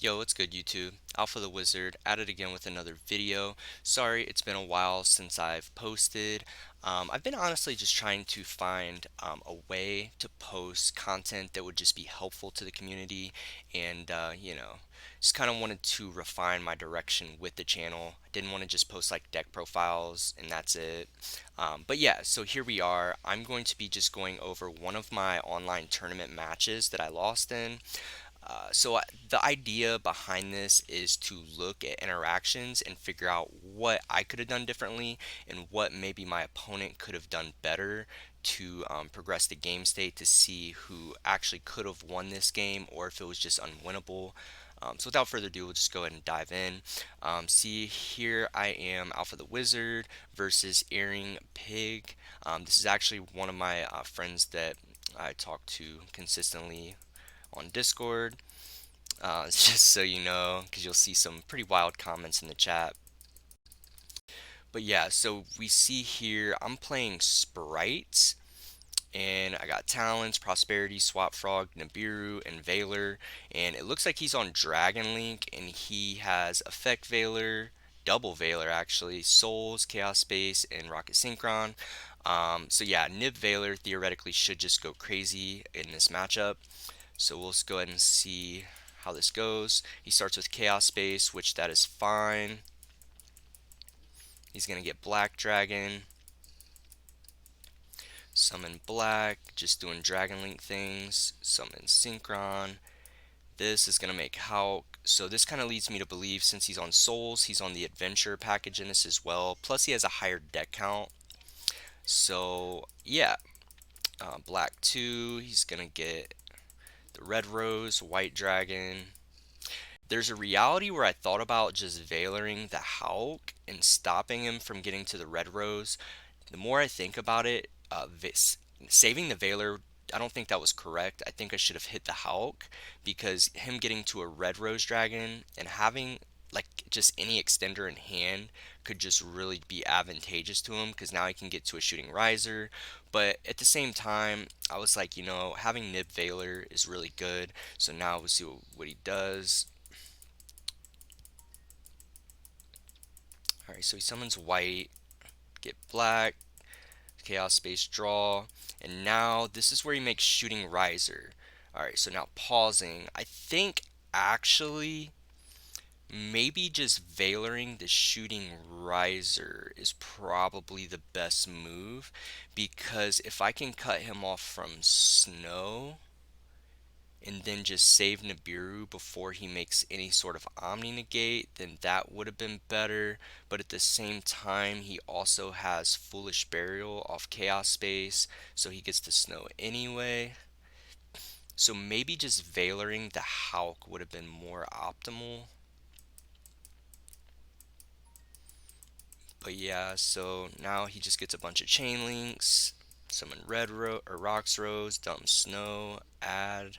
Yo, what's good, YouTube? Alpha the Wizard at it again with another video. Sorry, it's been a while since I've posted. I've been honestly just trying to find a way to post content that would just be helpful to the community and, just kind of wanted to refine my direction with the channel. I didn't want to just post like deck profiles and that's it. But yeah, so here we are. I'm going to be just going over one of my online tournament matches that I lost in. The idea behind this is to look at interactions and figure out what I could have done differently and what maybe my opponent could have done better to progress the game state to see who actually could have won this game or if it was just unwinnable. So without further ado, we'll just go ahead and dive in. See, here I am, Alpha the Wizard versus Earring Pig. This is actually one of my friends that I talk to consistently on Discord. Just so you know, because you'll see some pretty wild comments in the chat. But yeah, so we see here I'm playing Spright, and I got Talents, Prosperity, Swap Frog, Nibiru, and Veiler. And it looks like he's on Dragon Link, and he has Effect Veiler, Double Veiler actually, Souls, Chaos Space, and Rocket Synchron. So yeah, Nib Veiler theoretically should just go crazy in this matchup. So we'll just go ahead and see how this goes. He starts with Chaos Space, which that is fine. He's going to get Black Dragon, summon Black, just doing Dragon Link things, summon Synchron. This is going to make Hulk. So this kind of leads me to believe since he's on Souls, he's on the Adventure package in this as well. Plus he has a higher deck count. So yeah, Black 2, he's going to get the Red Rose, White Dragon. There's a reality where I thought about just Vailering the Hulk and stopping him from getting to the Red Rose. The more I think about it, saving the Veiler, I don't think that was correct. I think I should have hit the Hulk because him getting to a Red Rose Dragon and having like just any extender in hand could just really be advantageous to him because now he can get to a shooting riser. But at the same time, I was like, having Nib Veiler is really good. So now we'll see what he does. Alright, so he summons white, get black, chaos space draw, and now this is where he makes shooting riser. Alright, so now pausing. I think actually maybe just Vailering the shooting riser is probably the best move because if I can cut him off from snow and then just save Nibiru before he makes any sort of Omni negate, then that would have been better. But at the same time, he also has Foolish Burial off Chaos Space, so he gets to snow anyway. So maybe just Vailering the Hulk would have been more optimal. But yeah, so now he just gets a bunch of chain links, summon Rocks Rose, dump Snow, add.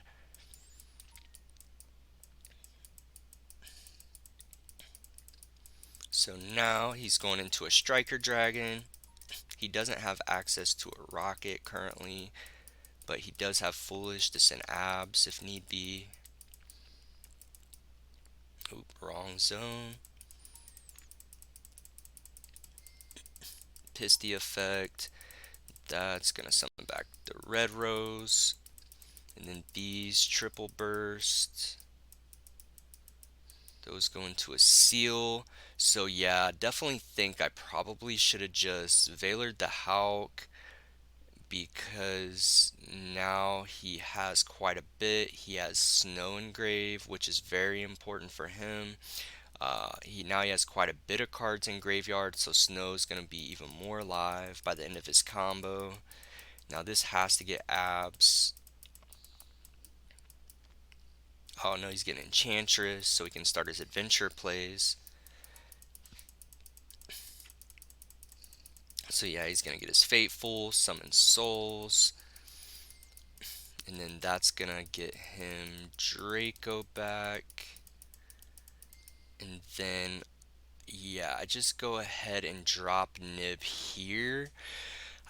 So now he's going into a Striker Dragon. He doesn't have access to a rocket currently, but he does have Foolish to send abs if need be. Oop, wrong zone. Pisty effect. That's gonna summon back the Red Rose. And then these triple burst. Those go into a seal. So yeah, definitely think I probably should have just Veilered the Hulk because now he has quite a bit. He has Snow Engrave, which is very important for him. He has quite a bit of cards in graveyard, so Snow's gonna be even more alive by the end of his combo. Now this has to get abs. Oh no, he's getting Enchantress, so he can start his adventure plays. So yeah, he's gonna get his Fateful, summon Souls, and then that's gonna get him Draco back. And then, yeah, I just go ahead and drop Nib here.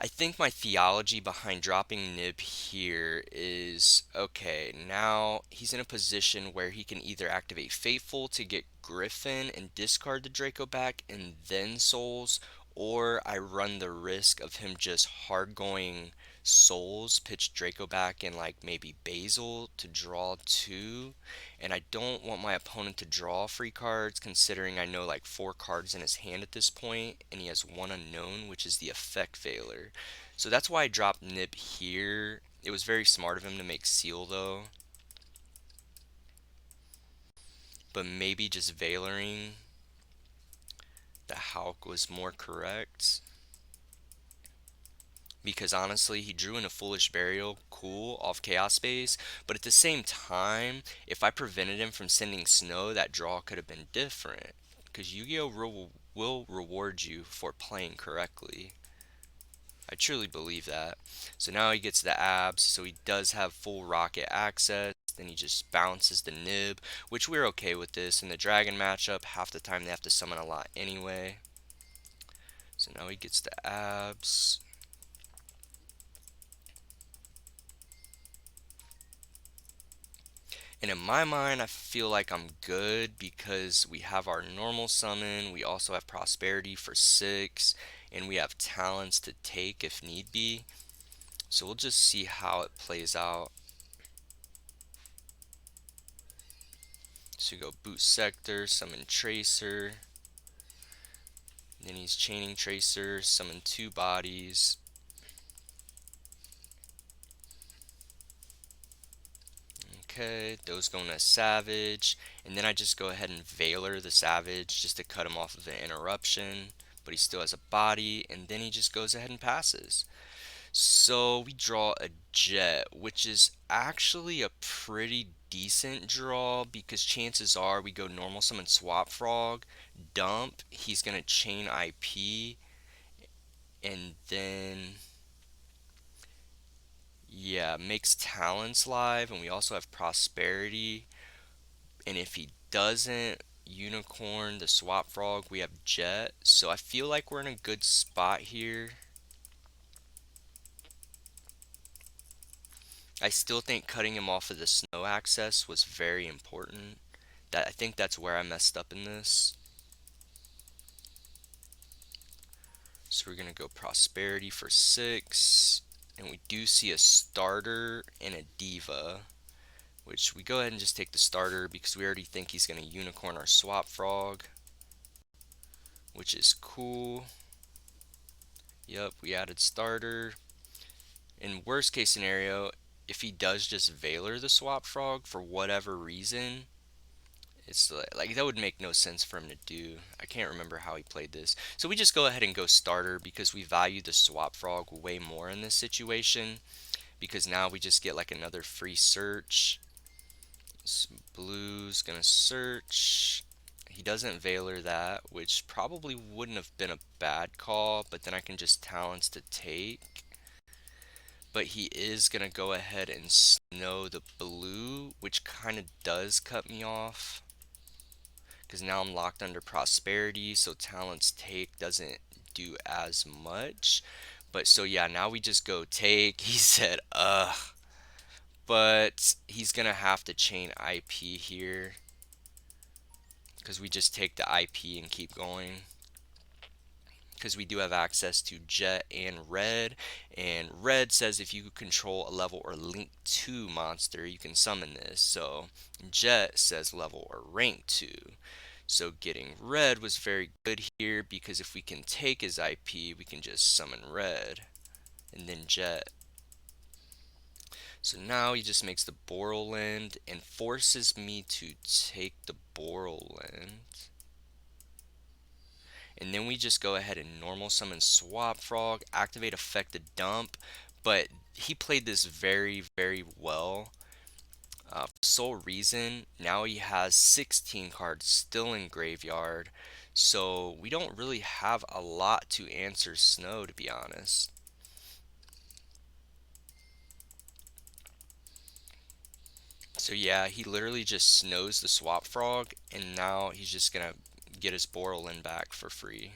I think my theology behind dropping Nib here is okay, now he's in a position where he can either activate Faithful to get Griffin and discard the Draco back and then Souls, or I run the risk of him just hard going Souls, pitch Draco back and like maybe Basil to draw two. And I don't want my opponent to draw free cards, considering I know like four cards in his hand at this point, and he has one unknown, which is the Effect Veiler. So that's why I dropped Nib here. It was very smart of him to make Seal though, but maybe just Veilering the Hulk was more correct. Because honestly, he drew in a Foolish Burial, cool, off Chaos Space, but at the same time, if I prevented him from sending Snow, that draw could have been different. Because Yu-Gi-Oh! Will reward you for playing correctly. I truly believe that. So now he gets the abs, so he does have full rocket access. Then he just bounces the nib, which we're okay with this. In the dragon matchup, half the time they have to summon a lot anyway. So now he gets the abs. And in my mind, I feel like I'm good because we have our normal summon, we also have prosperity for 6, and we have talents to take if need be. So we'll just see how it plays out. So we go boot sector, summon tracer, then he's chaining tracer, summon 2 bodies. Okay, those going to Savage, and then I just go ahead and Veiler the Savage just to cut him off of an interruption, but he still has a body, and then he just goes ahead and passes. So we draw a Jet, which is actually a pretty decent draw because chances are we go normal summon Swap Frog, dump, he's going to chain IP, and then yeah, makes talents live, and we also have prosperity. And if he doesn't unicorn the swap frog, we have jet. So I feel like we're in a good spot here. I still think cutting him off of the snow access was very important. That I think that's where I messed up in this. So we're gonna go prosperity for 6. And we do see a starter and a diva, which we go ahead and just take the starter because we already think he's going to unicorn our swap frog, which is cool. Yep, we added starter. In worst case scenario, if he does just Veiler the swap frog for whatever reason, it's like that would make no sense for him to do. I can't remember how he played this. So we just go ahead and go starter because we value the swap frog way more in this situation, because now we just get like another free search. Blue's gonna search. He doesn't Veiler that, which probably wouldn't have been a bad call, but then I can just talents to take. But he is gonna go ahead and snow the blue, which kind of does cut me off, because now I'm locked under prosperity, so talents take doesn't do as much. But so yeah, now we just go take. He said, ugh. But he's gonna have to chain IP here because we just take the IP and keep going. Because we do have access to Jet and Red says if you control a level or link 2 monster, you can summon this. So Jet says level or rank 2. So getting Red was very good here because if we can take his IP, we can just summon Red and then Jet. So now he just makes the Borland and forces me to take the Borland. And then we just go ahead and normal summon Swap Frog, activate Affected Dump, but he played this very, very well. For sole reason, now he has 16 cards still in graveyard, so we don't really have a lot to answer Snow, to be honest. So yeah, he literally just snows the Swap Frog, and now he's just gonna get his Borland back for free.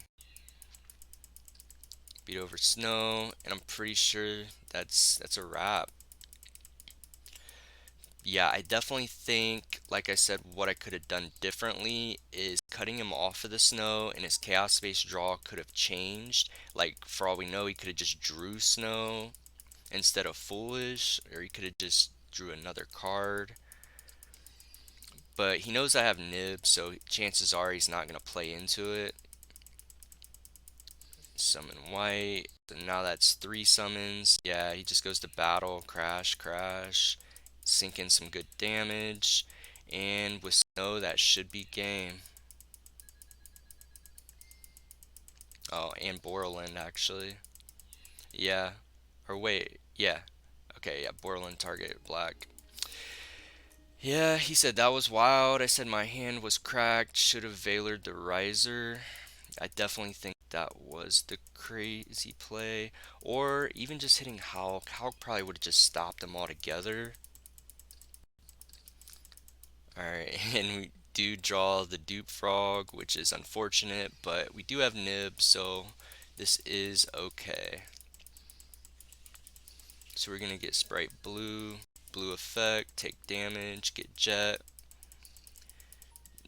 beat over Snow, and I'm pretty sure that's a wrap. Yeah, I definitely think, like I said, what I could have done differently is cutting him off of the Snow, and his Chaos Space draw could have changed. Like, for all we know, he could have just drew Snow instead of Foolish, or he could have just drew another card. But he knows I have Nib, so chances are he's not going to play into it. Summon white. So now that's 3 summons. Yeah, he just goes to battle, crash, crash, sink in some good damage. And with Snow, that should be game. Oh, and Borland, actually. Yeah. Or wait, yeah. Okay, yeah, Borland target black. Yeah, he said that was wild. I said my hand was cracked. Should have Valored the Riser. I definitely think that was the crazy play. Or even just hitting Hulk. Hulk probably would have just stopped them altogether. Alright, and we do draw the Dupe Frog, which is unfortunate, but we do have Nib, so this is okay. So we're gonna get Spright blue, blue effect, take damage, get Jet.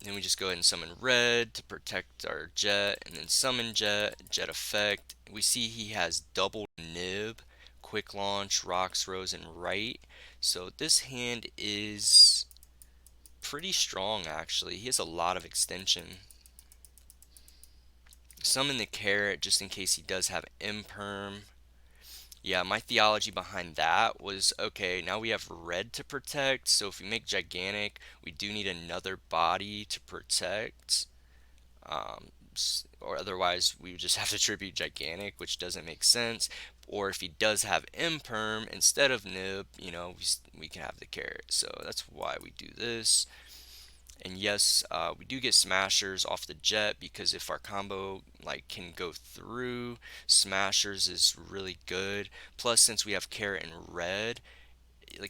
Then we just go ahead and summon red to protect our Jet, and then summon Jet, Jet effect. We see he has double Nib, quick launch, rocks, rose, and right. So this hand is pretty strong actually. He has a lot of extension. Summon the carrot just in case he does have imperm. Yeah, my theology behind that was okay, now we have red to protect, so if we make gigantic, we do need another body to protect. Or otherwise, we would just have to tribute gigantic, which doesn't make sense. Or if he does have imperm instead of nib, we can have the carrot. So that's why we do this. And yes, we do get smashers off the jet because if our combo can go through, smashers is really good. Plus, since we have carrot and red,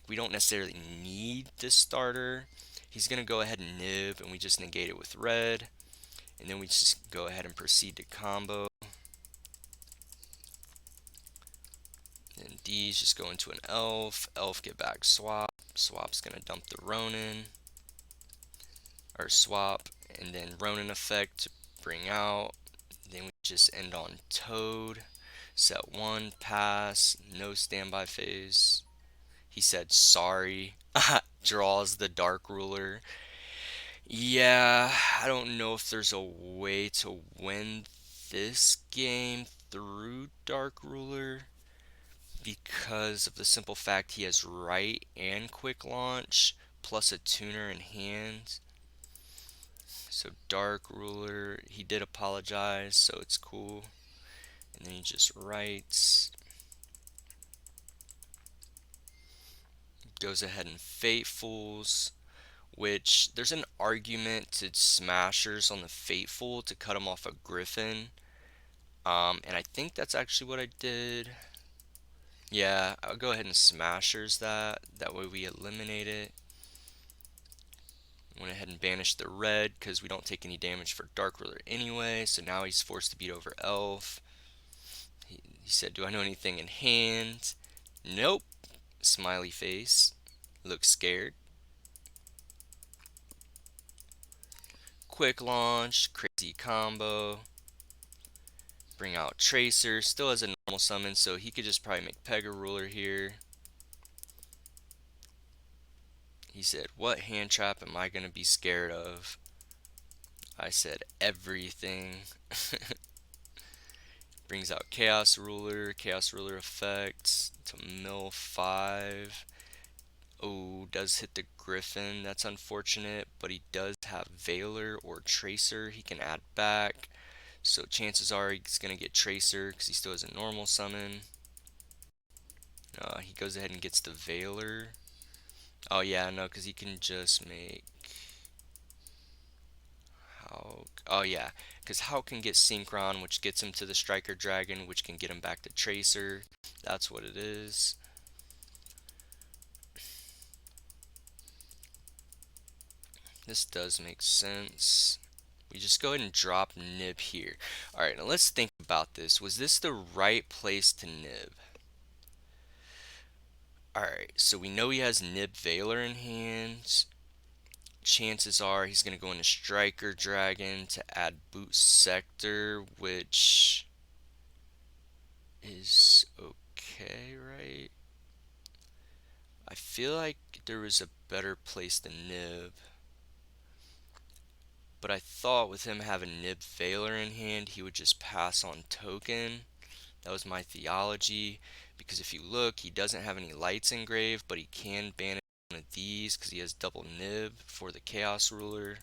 we don't necessarily need this starter. He's gonna go ahead and nib, and we just negate it with red, and then we just go ahead and proceed to combo. And D's just go into an elf. Elf get back swap. Swap's gonna dump the Ronin. Or swap, and then Ronin effect to bring out. Then we just end on Toad. Set 1, pass, no standby phase. He said sorry. Draws the Dark Ruler. Yeah, I don't know if there's a way to win this game through Dark Ruler because of the simple fact he has right and quick launch plus a tuner in hand. So Dark Ruler, he did apologize, so it's cool. And then he just writes, goes ahead and Fatefuls, which there's an argument to Smashers on the Fateful to cut him off a Griffin. And I think that's actually what I did. Yeah, I'll go ahead and Smashers that. That way we eliminate it. Went ahead and banished the red because we don't take any damage for Dark Ruler anyway. So now he's forced to beat over Elf. He said, do I know anything in hand? Nope. Smiley face. Looks scared. Quick launch. Crazy combo. Bring out Tracer. Still has a normal summon, so he could just probably make Pega Ruler here. He said, what hand trap am I going to be scared of? I said, everything. Brings out Chaos Ruler effect to mill 5. Oh, does hit the Griffin. That's unfortunate, but he does have Veiler or Tracer he can add back. So chances are he's going to get Tracer because he still has a normal summon. He goes ahead and gets the Veiler. Oh yeah, no, because he can just make Hulk. Oh yeah, because Hulk can get Synchron, which gets him to the Striker Dragon, which can get him back to Tracer. That's what it is. This does make sense. We just go ahead and drop nib here. Alright, now let's think about this. Was this the right place to nib? Alright, so we know he has Nib Veiler in hand. Chances are he's going to go into Striker Dragon to add Boot Sector, which is okay, right? I feel like there was a better place to Nib, but I thought with him having Nib Veiler in hand, he would just pass on token. That was my theology, because if you look, he doesn't have any lights engraved, but he can banish one of these because he has double nib for the Chaos Ruler.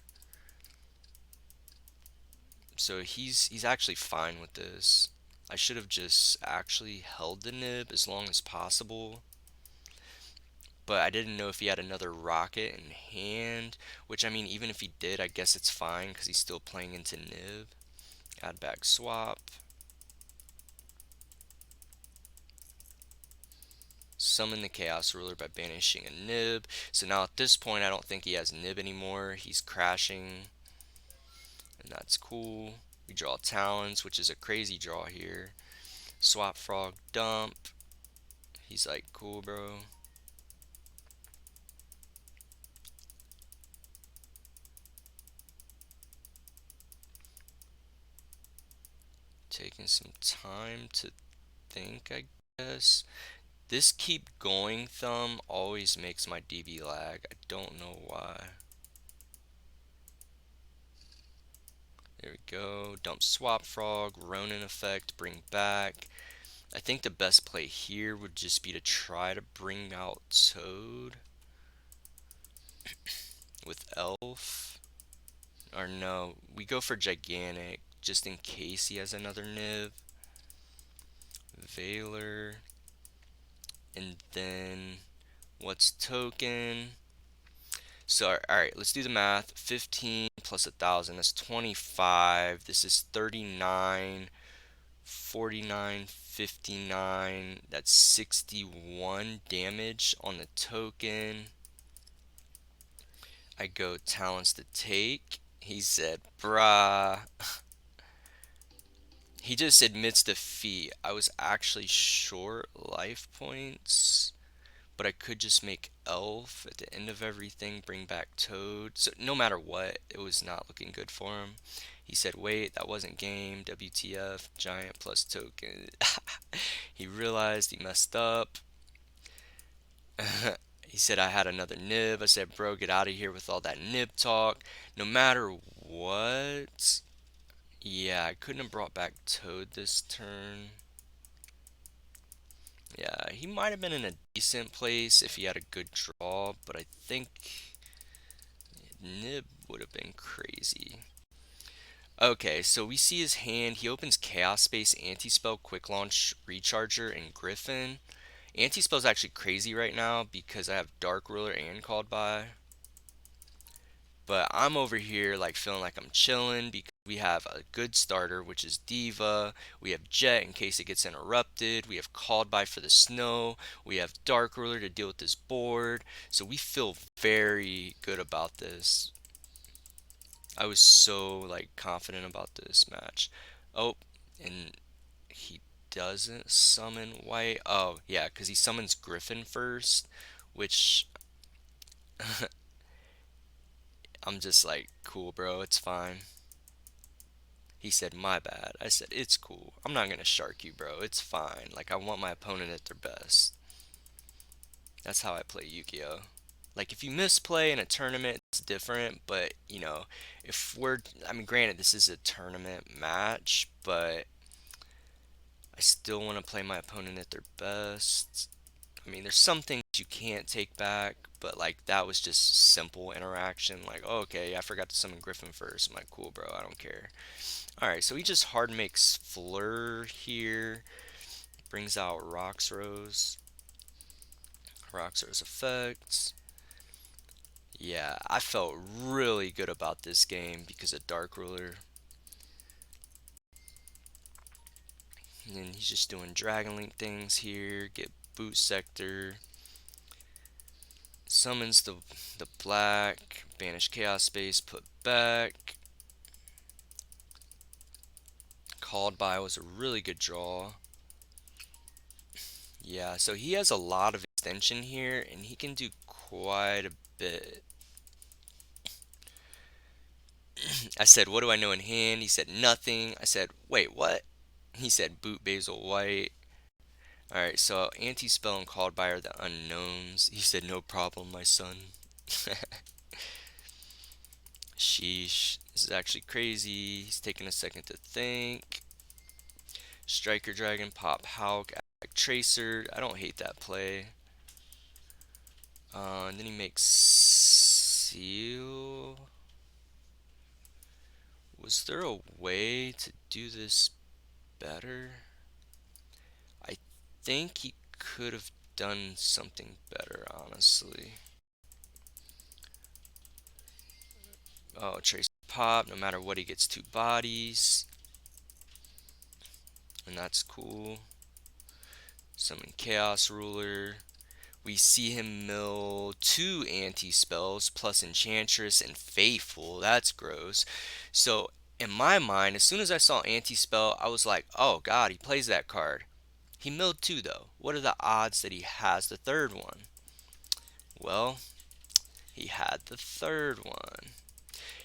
So he's actually fine with this. I should have just actually held the nib as long as possible, but I didn't know if he had another rocket in hand, which I mean, even if he did, I guess it's fine because he's still playing into nib. Add back swap. Summon the Chaos Ruler by banishing a nib. So now at this point, I don't think he has nib anymore. He's crashing, and that's cool. We draw Talons, which is a crazy draw here. Swap Frog, dump. He's like, cool, bro. Taking some time to think, I guess. This keep going thumb always makes my DB lag. I don't know why. There we go. Dump Swap Frog, Ronin effect, bring back. I think the best play here would just be to try to bring out Toad with Elf. Or no, we go for Gigantic just in case he has another Nib. Veiler. And then what's token? So, alright, let's do the math. 15 plus 1,000, that's 25. This is 39, 49, 59. That's 61 damage on the token. I go talents to take. He said, bruh. He just admits defeat. I was actually short life points, but I could just make Elf at the end of everything, bring back Toad. So no matter what, it was not looking good for him. He said, wait, that wasn't game. WTF, giant plus token. He realized he messed up. He said I had another nib. I said, bro, get out of here with all that nib talk. No matter what. Yeah, I couldn't have brought back Toad this turn. Yeah, he might have been in a decent place if he had a good draw, but I think nib would have been crazy. Okay, so we see his hand. He opens Chaos Space, Anti-Spell, Quick Launch, Recharger, and Griffin. Anti-Spell's actually crazy right now because I have Dark Ruler and Called By. But I'm over here like feeling like I'm chilling because we have a good starter, which is Diva. We have Jet in case it gets interrupted. We have Called By for the snow. We have Dark Ruler to deal with this board. So we feel very good about this. I was so like confident about this match. Oh, and he doesn't summon White. Oh, yeah, because he summons Griffin first, which I'm just like, cool, bro, it's fine. He said, my bad. I said, it's cool. I'm not gonna shark you, bro. It's fine. Like, I want my opponent at their best. That's how I play Yu-Gi-Oh! Like, if you misplay in a tournament, it's different, but, you know, if we're, I mean, granted, this is a tournament match, but I still want to play my opponent at their best. I mean, there's some things you can't take back, but like that was just simple interaction. Like, oh, okay, I forgot to summon Griffin first. I'm like, cool, bro, I don't care. All right, so he just hard makes Fleur here, brings out Roxrose, Roxrose effects. Yeah, I felt really good about this game because of Dark Ruler. And he's just doing Dragon Link things here, get Boot Sector. Summons the black, banish Chaos Space, put back. Called by was a really good draw. Yeah, so he has a lot of extension here, and he can do quite a bit. I said, what do I know in hand? He said, nothing. I said, wait, what? He said, boot Basil White. Alright, so anti-spell and called by are the unknowns. He said, no problem, my son. Sheesh. This is actually crazy. He's taking a second to think. Striker Dragon, Pop Hulk, Act Tracer. I don't hate that play. And then he makes Seal. Was there a way to do this better? I think he could have done something better, honestly. Oh, Tracer Pop. No matter what, he gets two bodies. And that's cool. Summon Chaos Ruler. We see him mill two anti-spells plus Enchantress and Faithful. That's gross. So, in my mind, as soon as I saw anti-spell, I was like, oh god, he plays that card. He milled two though. What are the odds that he has the third one? Well, he had the third one.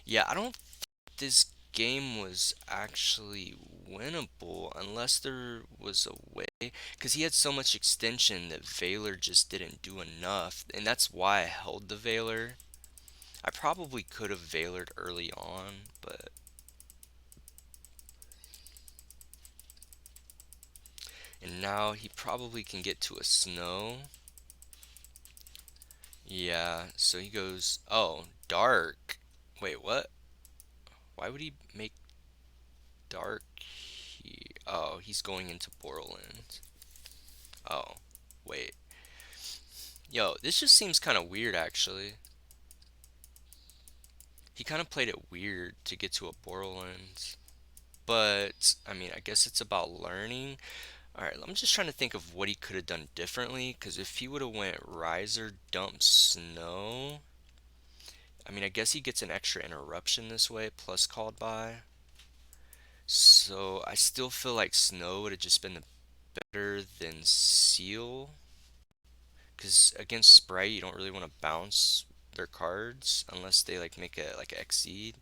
Yeah, I don't think this game was actually winnable unless there was a way, because he had so much extension that Valor just didn't do enough, and that's why I held the Valor. I probably could have Valored early on, but and now he probably can get to a snow. Yeah, so he goes, oh, dark. Wait, what? Why would he make dark? Oh, he's going into Borderlands. Oh, wait. Yo, this just seems kind of weird, actually. He kind of played it weird to get to a Borderlands. But, I mean, I guess it's about learning. Alright, I'm just trying to think of what he could have done differently. Because if he would have went Riser, Dump, Snow... I mean, I guess he gets an extra interruption this way, plus called by. So, I still feel like Snow would have just been better than Seal. Because against Spright, you don't really want to bounce their cards unless they like make a like Exceed.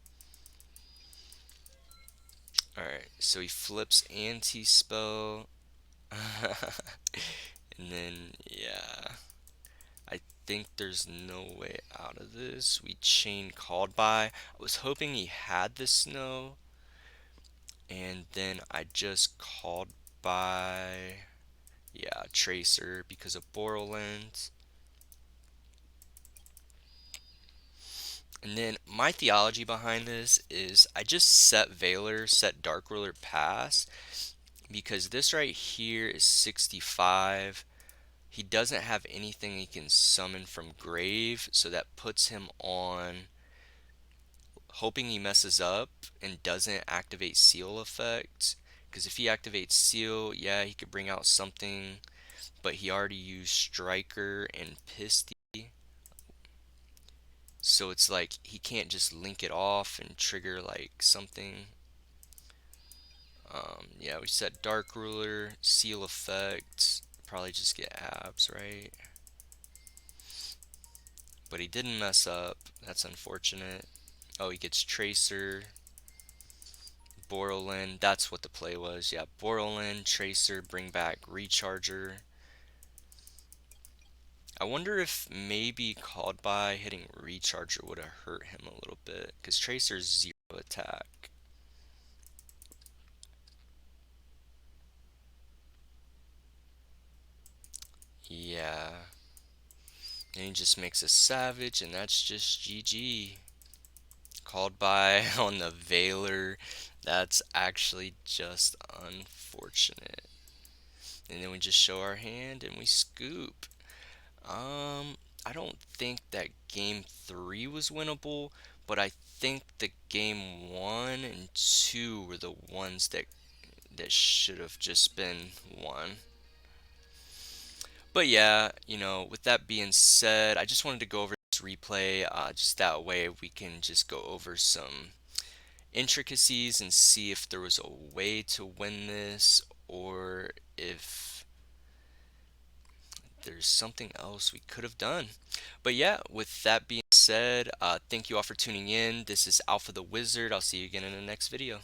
Alright, so he flips anti-spell. And then, yeah. I think there's no way out of this. We chain called by. I was hoping he had the snow. And then I just called by, yeah, Tracer because of Borderlands. And then my theology behind this is I just set Valor, set Dark Ruler pass because this right here is 65. He doesn't have anything he can summon from grave, so that puts him on hoping he messes up and doesn't activate seal effect. Because if he activates seal, yeah, he could bring out something, but he already used striker and pisty. So it's like he can't just link it off and trigger like something. Yeah, we set Dark Ruler, Seal Effect, probably just get abs, right? But he didn't mess up. That's unfortunate. Oh, he gets Tracer, Borolin. That's what the play was. Yeah, Borolin, Tracer, bring back Recharger. I wonder if maybe called by hitting Recharger would have hurt him a little bit. Because Tracer's 0 attack. Yeah. And he just makes a Savage, and that's just GG. Called by on the Valor. That's actually just unfortunate. And then we just show our hand and we scoop. I don't think that game 3 was winnable, but I think the game 1 and 2 were the ones that should have just been won. But yeah, with that being said, I just wanted to go over this replay, just that way we can just go over some intricacies and see if there was a way to win this, or if there's something else we could have done. But yeah, with that being said, thank you all for tuning in. This is Alpha the Wizard. I'll see you again in the next video.